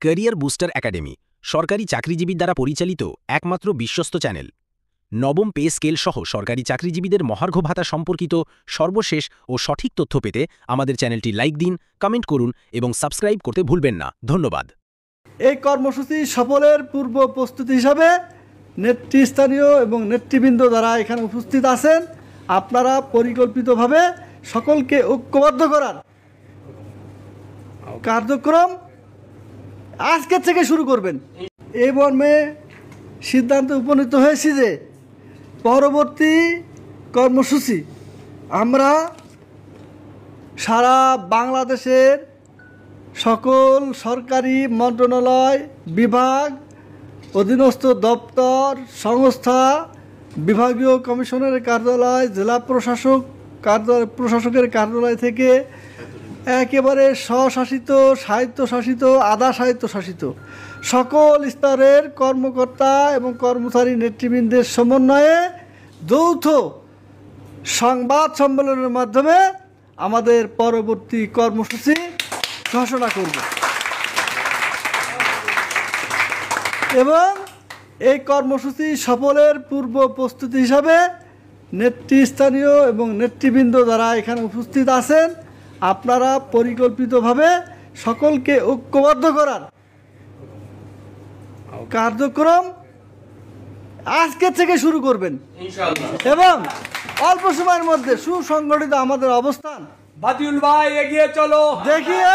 Career booster academy সরকারি চাকরিজীবীর দ্বারা পরিচালিত একমাত্র বিশ্বস্ত চ্যানেল। নবম পে স্কেল সহ সরকারি চাকরিজীবীদের মহার্ঘ ভাতা সম্পর্কিত সর্বশেষ ও সঠিক তথ্য পেতে আমাদের চ্যানেলটি লাইক দিন, কমেন্ট করুন এবং সাবস্ক্রাইব করতে ভুলবেন না। ধন্যবাদ। এই কর্মসূচি সফলের পূর্ব প্রস্তুতি হিসাবে নেতৃস্থানীয় এবং নেতৃবৃন্দ যারা এখানে উপস্থিত আছেন, আপনারা পরিকল্পিতভাবে সকলকে ঐক্যবদ্ধ করার কার্যক্রম আজকের থেকে শুরু করবেন। এই মর্মে সিদ্ধান্তে উপনীত হয়েছি যে পরবর্তী কর্মসূচি আমরা সারা বাংলাদেশের সকল সরকারি মন্ত্রণালয়, বিভাগ, অধীনস্থ দপ্তর, সংস্থা, বিভাগীয় কমিশনারের কার্যালয়, জেলা প্রশাসকের কার্যালয় থেকে একেবারে স্বশাসিত, স্বায়ত্তশাসিত, আধা স্বায়ত্তশাসিত সকল স্তরের কর্মকর্তা এবং কর্মচারী নেতৃবৃন্দের সমন্বয়ে যৌথ সংবাদ সম্মেলনের মাধ্যমে আমাদের পরবর্তী কর্মসূচি ঘোষণা করব এবং এই কর্মসূচি সফলের পূর্ব প্রস্তুতি হিসাবে নেতৃস্থানীয় এবং নেতৃবৃন্দ যারা এখানে উপস্থিত আছেন, আপনারা পরিকল্পিতভাবে সকলকে ঐক্যবদ্ধ করার কার্যক্রম আজকে থেকে শুরু করবেন এবং অল্প সময়ের মধ্যে সুসংগঠিত আমাদের অবস্থান। বাদিউল ভাই এগিয়ে চলো, দেখিয়ে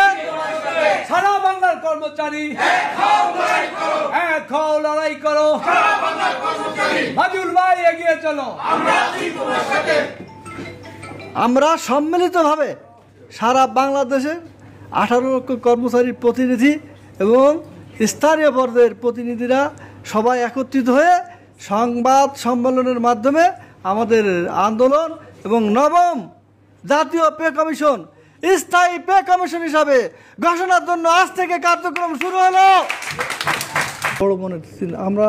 সারা বাংলার কর্মচারী এক হও, লড়াই করো। বাদিউল ভাই এগিয়ে চলো। আমরা সম্মিলিতভাবে সারা বাংলাদেশে 18 লক্ষ কর্মচারী প্রতিনিধি এবং স্থানীয় পর্যায়ের প্রতিনিধিরা সবাই একত্রিত হয়ে সংবাদ সম্মেলনের মাধ্যমে আমাদের আন্দোলন এবং নবম জাতীয় পে কমিশন স্থায়ী পে কমিশন হিসাবে ঘোষণার জন্য আজ থেকে কার্যক্রম শুরু হলো। বড় মনের আমরা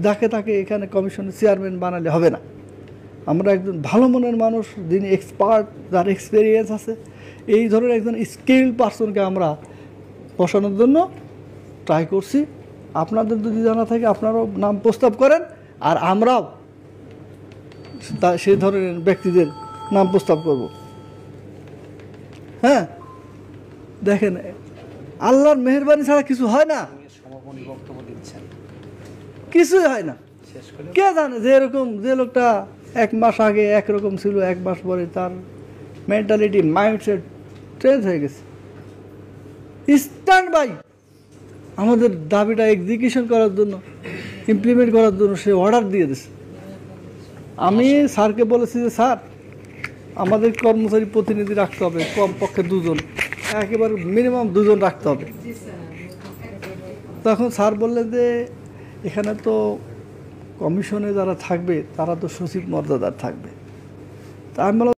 যাকে তাকে এখানে কমিশনের চেয়ারম্যান বানালে হবে না। আমরা একজন ভালো মনের মানুষ, যিনি এক্সপার্ট, যার এক্সপিরিয়েন্স আছে, এই ধরনের একজন স্কিল পার্সনকে আমরা বসানোর জন্য ট্রাই করছি। আপনাদের যদি জানা থাকে আপনারাও নাম প্রস্তাব করেন, আর আমরাও সেই ধরনের ব্যক্তিদের নাম প্রস্তাব করব। হ্যাঁ, দেখেন, আল্লাহর মেহেরবানি ছাড়া কিছু হয় না, কিছুই হয় না। কে জানে যে এরকম যে লোকটা 1 মাস আগে একরকম ছিল, 1 মাস পরে তার মেন্টালিটি, মাইন্ডসেট চেঞ্জ হয়ে গেছে। স্ট্যান্ড বাই আমাদের দাবিটা এক্সিকিউশন করার জন্য, ইমপ্লিমেন্ট করার জন্য সে অর্ডার দিয়ে দিয়েছে। আমি স্যারকে বলেছি যে স্যার, আমাদের কর্মচারী প্রতিনিধি রাখতে হবে কমপক্ষে 2 জন, একেবারে মিনিমাম 2 জন রাখতে হবে। তখন স্যার বললেন যে এখানে তো কমিশনে যারা থাকবে তারা তো সচিব মর্যাদার থাকবে। তা আমি